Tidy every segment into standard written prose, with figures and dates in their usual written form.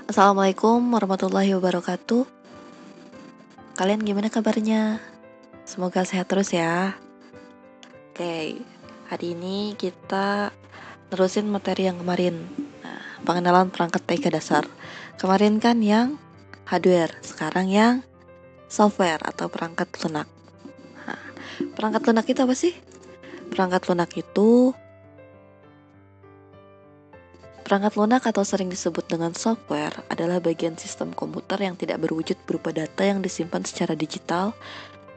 Assalamualaikum warahmatullahi wabarakatuh. Kalian gimana kabarnya? Semoga sehat terus ya. Oke, hari ini kita terusin materi yang kemarin. Nah, pengenalan perangkat TK dasar. Kemarin kan yang hardware, sekarang yang software atau perangkat lunak. Nah, perangkat lunak itu apa sih? Perangkat lunak itu Perangkat lunak atau sering disebut dengan software adalah bagian sistem komputer yang tidak berwujud berupa data yang disimpan secara digital,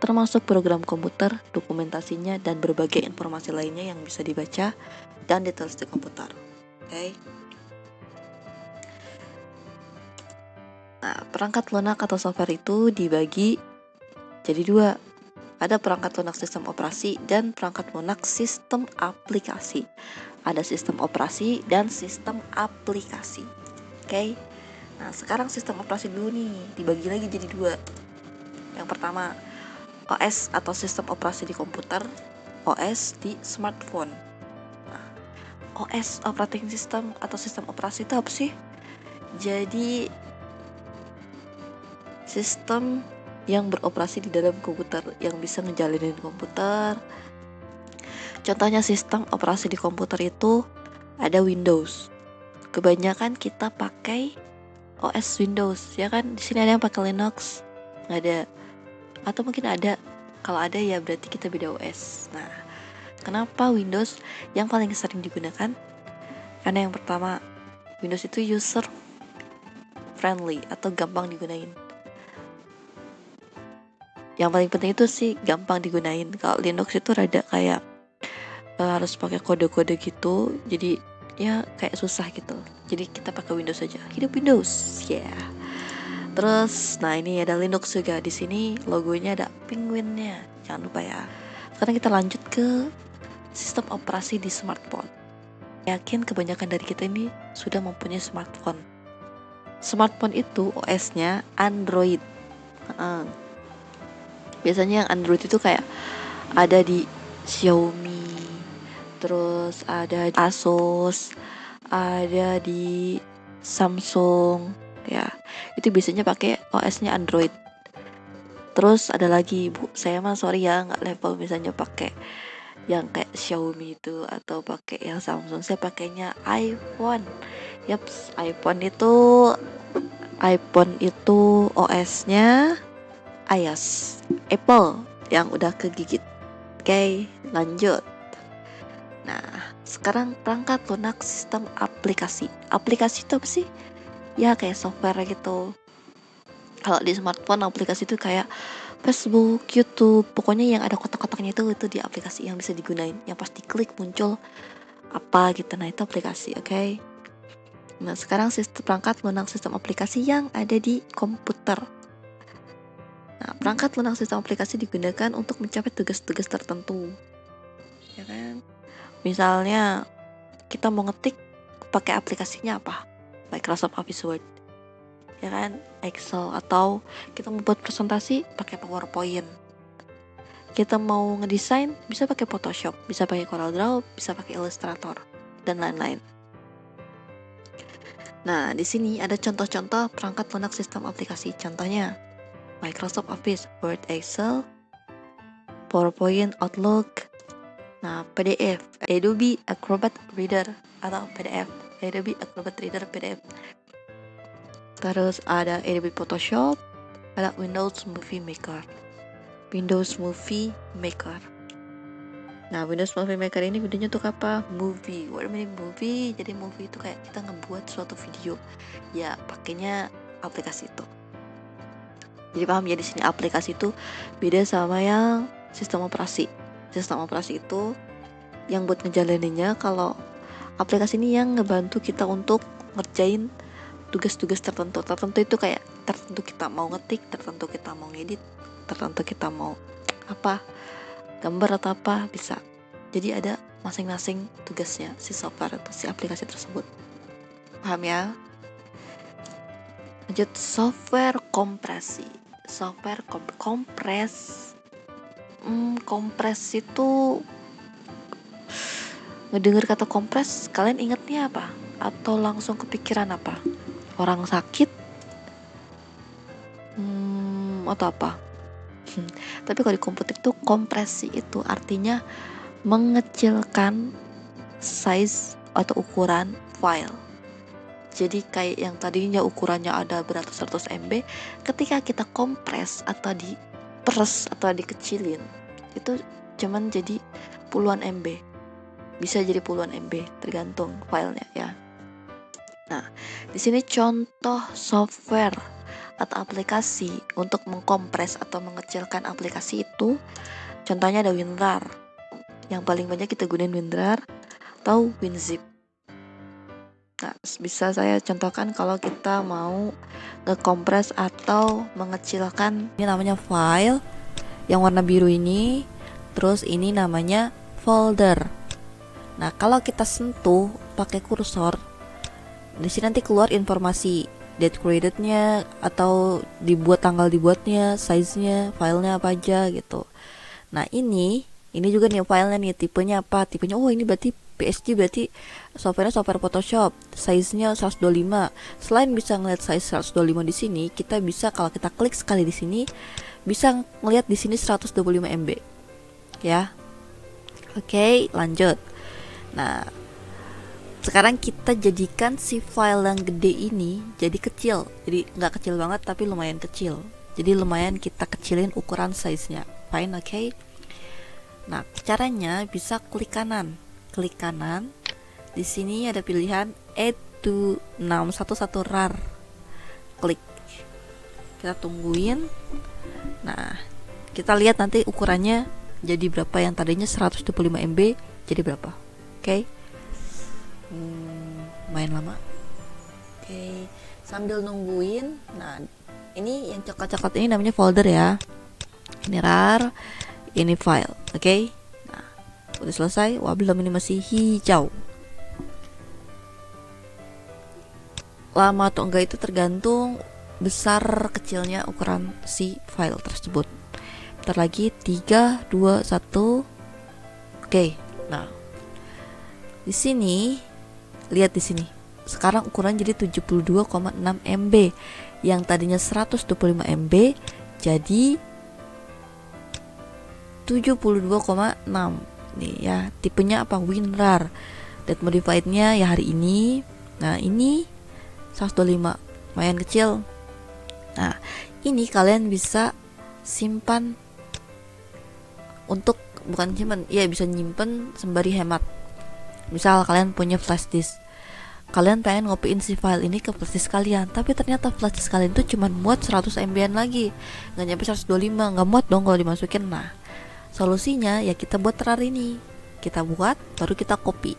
termasuk program komputer, dokumentasinya, dan berbagai informasi lainnya yang bisa dibaca dan ditulis di komputer. Oke. Nah, perangkat lunak atau software itu dibagi jadi dua. Ada perangkat lunak sistem operasi dan perangkat lunak sistem aplikasi. Ada sistem operasi dan sistem aplikasi. Oke. Nah, sekarang sistem operasi dulu nih, dibagi lagi jadi dua. Yang pertama, OS atau sistem operasi di komputer, OS di smartphone. Nah, OS operating system atau sistem operasi itu apa sih? Jadi sistem yang beroperasi di dalam komputer, yang bisa ngejalanin komputer. Contohnya sistem operasi di komputer itu ada Windows. Kebanyakan kita pakai OS Windows, ya kan? Di sini ada yang pakai Linux, nggak ada. Atau mungkin ada. Kalau ada ya berarti kita beda OS. Nah, kenapa Windows yang paling sering digunakan? Karena yang pertama, Windows itu user friendly atau gampang digunain. Yang paling penting itu sih gampang digunain. Kalau Linux itu rada kayak harus pakai kode-kode gitu, jadi ya kayak susah gitu. Jadi kita pakai Windows aja. Hidup Windows, ya. Yeah. Terus, nah ini ada Linux juga. Di sini logonya ada penguinnya. Jangan lupa ya. Sekarang kita lanjut ke sistem operasi di smartphone. Yakin kebanyakan dari kita ini sudah mempunyai smartphone. Smartphone itu OS-nya Android. Biasanya yang Android itu kayak ada di Xiaomi, terus ada di Asus, ada di Samsung, ya. Itu biasanya pakai OS-nya Android. Terus ada lagi, Bu, saya mah sorry ya nggak level misalnya pakai yang kayak Xiaomi itu atau pakai yang Samsung. Saya pakainya iPhone. Yaps, iPhone itu OS-nya iOS, Apple yang udah kegigit. Oke, lanjut. Nah, sekarang perangkat lunak sistem aplikasi. Aplikasi itu apa sih? Ya kayak software gitu. Kalau di smartphone aplikasi itu kayak Facebook, YouTube, pokoknya yang ada kotak-kotaknya itu di aplikasi yang bisa digunain. Yang pasti klik muncul apa gitu. Nah, itu aplikasi, oke? Nah, sekarang sistem perangkat lunak sistem aplikasi yang ada di komputer. Nah, perangkat lunak sistem aplikasi digunakan untuk mencapai tugas-tugas tertentu. Ya kan? Misalnya kita mau ngetik pakai aplikasinya apa? Microsoft Office Word. Ya kan? Excel, atau kita mau buat presentasi pakai PowerPoint. Kita mau ngedesain bisa pakai Photoshop, bisa pakai CorelDRAW, bisa pakai Illustrator dan lain-lain. Nah, di sini ada contoh-contoh perangkat lunak sistem aplikasi. Contohnya Microsoft Office, Word, Excel, PowerPoint, Outlook. Nah, PDF, Adobe Acrobat Reader atau PDF, Adobe Acrobat Reader PDF. Terus ada Adobe Photoshop, ada Windows Movie Maker. Windows Movie Maker. Nah, Windows Movie Maker ini videonya untuk apa? Movie. What do you mean movie? Jadi movie itu kayak kita ngebuat suatu video. Ya, pakainya aplikasi itu. Jadi paham ya, di sini aplikasi itu beda sama yang sistem operasi. Sistem operasi itu yang buat ngejalaninnya, kalau aplikasi ini yang ngebantu kita untuk ngerjain tugas-tugas tertentu itu kayak tertentu kita mau ngetik, tertentu kita mau ngedit, tertentu kita mau apa, gambar atau apa, bisa. Jadi ada masing-masing tugasnya si software atau si aplikasi tersebut. Paham ya? Lanjut, software kompresi. Software kompres itu, ngedenger kata kompres kalian ingetnya apa? Atau langsung kepikiran apa? orang sakit, atau apa. Tapi kalau di komputer tuh kompresi itu artinya mengecilkan size atau ukuran file. Jadi kayak yang tadinya ukurannya ada beratus-ratus MB, ketika kita kompres atau diperes atau dikecilin, itu cuman jadi puluhan MB. Bisa jadi puluhan MB, tergantung filenya ya. Nah, di sini contoh software atau aplikasi untuk mengkompres atau mengecilkan aplikasi itu, contohnya ada WinRAR. Yang paling banyak kita gunain WinRAR atau WinZip. Nah, bisa saya contohkan kalau kita mau ngekompres atau mengecilkan, ini namanya file yang warna biru ini, terus ini namanya folder. Nah, kalau kita sentuh pakai kursor, di sini nanti keluar informasi date created-nya atau dibuat tanggal dibuatnya, size-nya, filenya apa aja gitu. Nah, ini juga nih filenya nih, tipenya apa? Tipenya ini berarti PSG, berarti software Photoshop, size-nya 125. Selain bisa ngeliat size 125 di sini, kita bisa kalau kita klik sekali di sini bisa ngeliat di sini 125 MB. Ya. Oke, lanjut. Nah, sekarang kita jadikan si file yang gede ini jadi kecil. Jadi nggak kecil banget tapi lumayan kecil. Jadi lumayan kita kecilin ukuran size-nya. Fine, oke. Nah, caranya bisa klik kanan. Klik kanan. Di sini ada pilihan add to 611 RAR. Klik. Kita tungguin. Nah, kita lihat nanti ukurannya jadi berapa, yang tadinya 125 MB jadi berapa. Oke. Main lama. Oke. Sambil nungguin. Nah, ini yang coklat-coklat ini namanya folder ya. Ini RAR, ini file. Oke. Udah selesai. Wah, belum, ini masih hijau. Lama atau enggak itu tergantung besar kecilnya ukuran si file tersebut. Bentar lagi, 3, 2, 1. Oke. Nah, di sini lihat di sini. Sekarang ukuran jadi 72,6 MB. Yang tadinya 125 MB jadi 72,6. Nih ya, tipenya apa? WinRAR. Date modified-nya ya hari ini. Nah, ini 125, lumayan kecil. Nah, ini kalian bisa simpan untuk, bukan simpan, ya bisa nyimpen sembari hemat. Misal kalian punya flash disk, kalian pengen ngopiin si file ini ke flash disk kalian, tapi ternyata flash disk kalian tuh cuma muat 100 MB-an lagi, nggak nyampe 125, nggak muat dong kalau dimasukin. Nah, solusinya ya kita buat RAR ini, kita buat baru kita copy.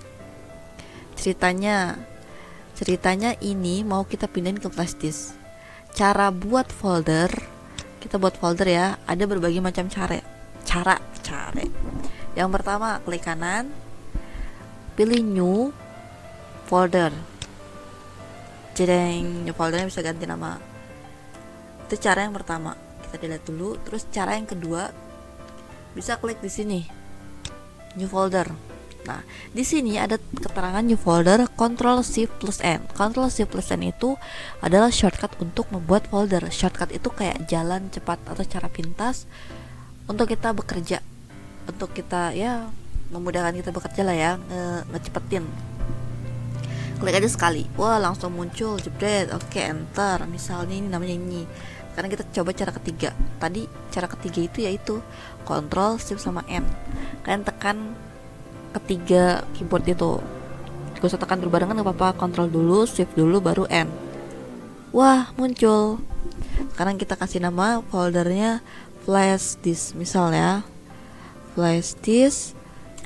Ceritanya ini mau kita pindahin ke flash disk. Cara buat folder, kita buat folder ya, ada berbagai macam cara. Yang pertama, klik kanan, pilih new folder. Jedeng, new foldernya bisa ganti nama. Itu cara yang pertama, kita delete dulu. Terus cara yang kedua, bisa klik di sini, new folder. Nah, di sini ada keterangan new folder, Ctrl+Shift+N. Ctrl+Shift+N itu adalah shortcut untuk membuat folder. Shortcut itu kayak jalan cepat atau cara pintas untuk kita bekerja, untuk kita ya memudahkan kita bekerja lah ya, ngecepetin. Klik aja sekali, wah langsung muncul, jebret. Oke, enter. Misalnya ini namanya ini. Sekarang kita coba cara ketiga. Tadi cara ketiga itu yaitu Ctrl, Shift sama N. Kalian tekan ketiga keyboard itu. Gak usah tekan berbarengan gak apa-apa. Ctrl dulu, Shift dulu, baru N. Wah, muncul. Sekarang kita kasih nama foldernya flash disk, misal ya. Flash disk,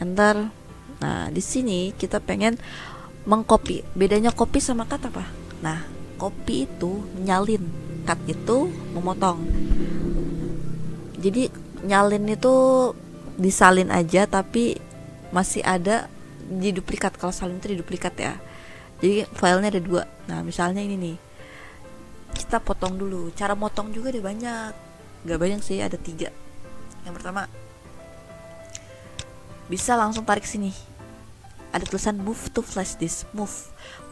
enter. Nah, di sini kita pengen mengcopy. Bedanya copy sama cut apa? Nah, copy itu nyalin, cut itu memotong. Jadi nyalin itu disalin aja tapi masih ada di duplikat. Kalau salin itu di duplikat ya. Jadi filenya ada dua. Nah, misalnya ini nih, kita potong dulu. Cara motong juga ada banyak. Gak banyak sih, ada 3. Yang pertama, bisa langsung tarik sini. Ada tulisan move to flash disk. Move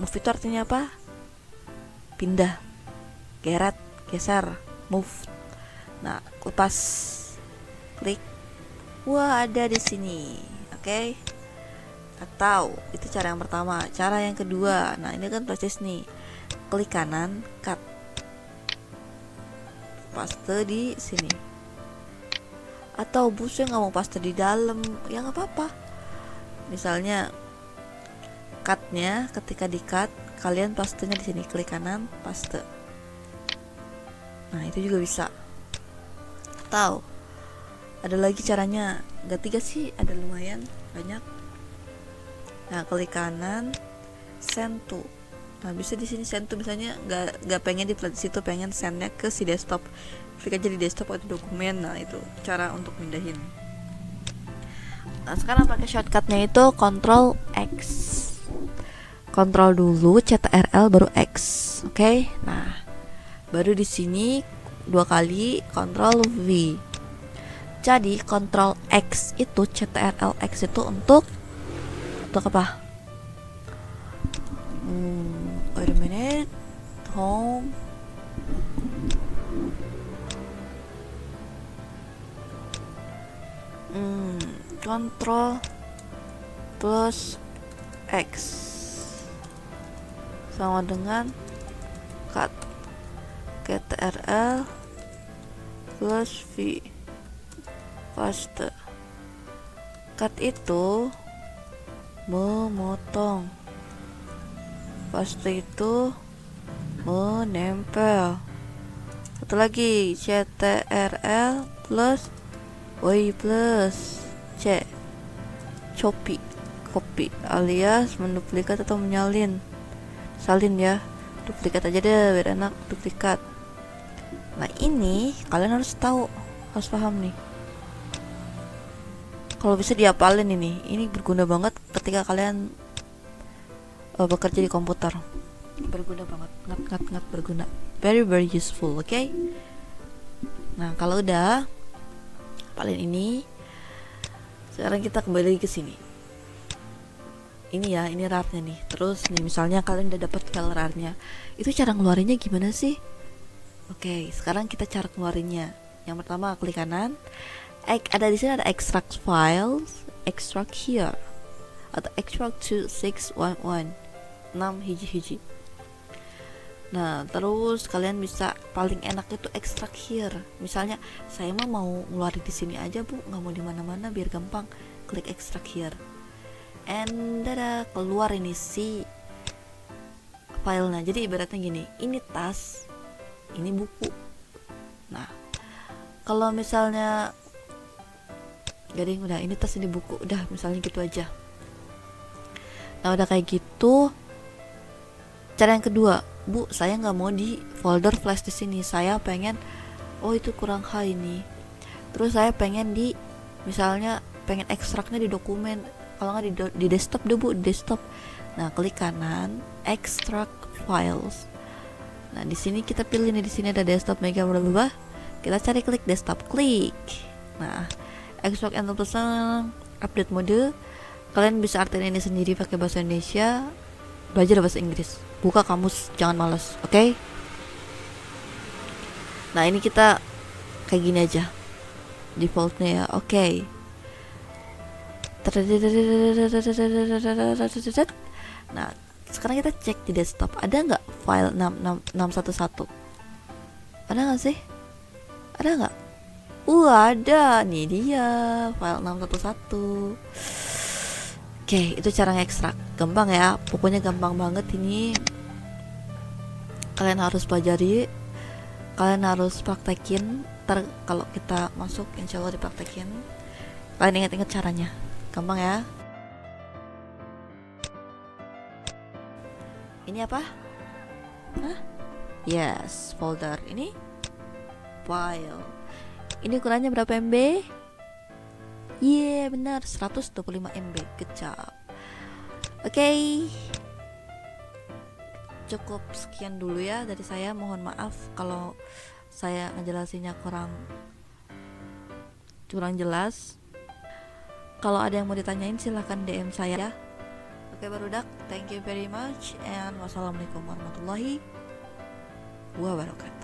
itu artinya apa? pindah, geret, geser, move. Nah, lepas klik, wah ada di sini. Oke. Atau itu cara yang pertama. Cara yang kedua, nah ini kan proses nih. Klik kanan, cut, paste di sini. Atau saya nggak mau paste di dalam, ya nggak apa-apa. Misalnya cutnya, ketika di cut kalian pastenya di sini, klik kanan, paste. Nah itu juga bisa. Atau ada lagi caranya, nggak 3 sih, ada lumayan banyak. Nah klik kanan, send to. Nah bisa di sini send to, misalnya nggak pengen di situ, pengen sendnya ke si desktop, klik aja di desktop atau dokumen. Nah itu cara untuk pindahin. Nah sekarang pakai shortcutnya itu Ctrl X. Ctrl dulu, CTRL baru X. Oke. Nah baru di sini 2 kali Ctrl V. Jadi Ctrl X itu, CTRL X itu untuk apa? Wait a minute. Home. Ctrl plus X sama dengan cut. CTRL plus V, paste. Cut itu memotong, paste itu menempel. Satu lagi, CTRL plus Y plus C, copy, alias menduplikat atau salin ya. Duplikat aja deh biar enak, duplikat. Nah ini kalian harus tahu, harus paham nih. Kalau bisa dihafalin ini berguna banget ketika kalian bekerja di komputer. Berguna banget, ngat berguna, very useful. Oke. Nah kalau udah hafalin ini, sekarang kita kembali ke sini. Ini ya, ini RAR-nya nih. Terus nih misalnya kalian udah dapat file RAR-nya, itu cara ngeluarinnya gimana sih? Oke, sekarang kita cara keluarinnya. Yang pertama klik kanan, ada di sini ada extract files, extract here, atau extract to 611, 6 hiji. Nah terus kalian bisa, paling enak itu extract here. Misalnya saya mau ngeluarin di sini aja bu, nggak mau di mana-mana biar gampang, klik extract here. And keluar ini si filenya. Jadi ibaratnya gini, ini tas, ini buku. Nah kalau misalnya udah ini tas, ini buku, udah misalnya gitu aja. Nah udah kayak gitu. Cara yang kedua, bu saya nggak mau di folder flash di sini, saya pengen, oh itu kurang high ini, terus saya pengen di, misalnya pengen ekstraknya di dokumen, kalau nggak di desktop deh bu, desktop. Nah klik kanan, extract files. Nah di sini kita pilih nih, di sini ada desktop mega berubah, kita cari, klik desktop, klik. Nah extract and update mode, kalian bisa artiin ini sendiri pakai bahasa Indonesia, belajar bahasa Inggris, buka kamus, jangan malas. Oke? Nah ini kita kayak gini aja defaultnya ya. Oke. Nah sekarang kita cek di desktop, ada nggak file 611? Ada nggak sih? Ada nggak? Ada, nih dia file 611. Oke, itu cara ngekstrak. Gampang ya, pokoknya gampang banget ini. Kalian harus pelajari, kalian harus praktekin. Ntar kalau kita masuk, insya Allah dipraktekin. Kalian ingat-ingat caranya, gampang ya. Ini apa? Hah? Yes, folder. Ini file. Ini ukurannya berapa MB? Iya benar, 125 MB. Good job. Oke. Cukup sekian dulu ya dari saya. Mohon maaf kalau saya ngejelasinnya kurang jelas. Kalau ada yang mau ditanyain silahkan DM saya. Oke barudak, thank you very much and wassalamualaikum warahmatullahi wabarakatuh.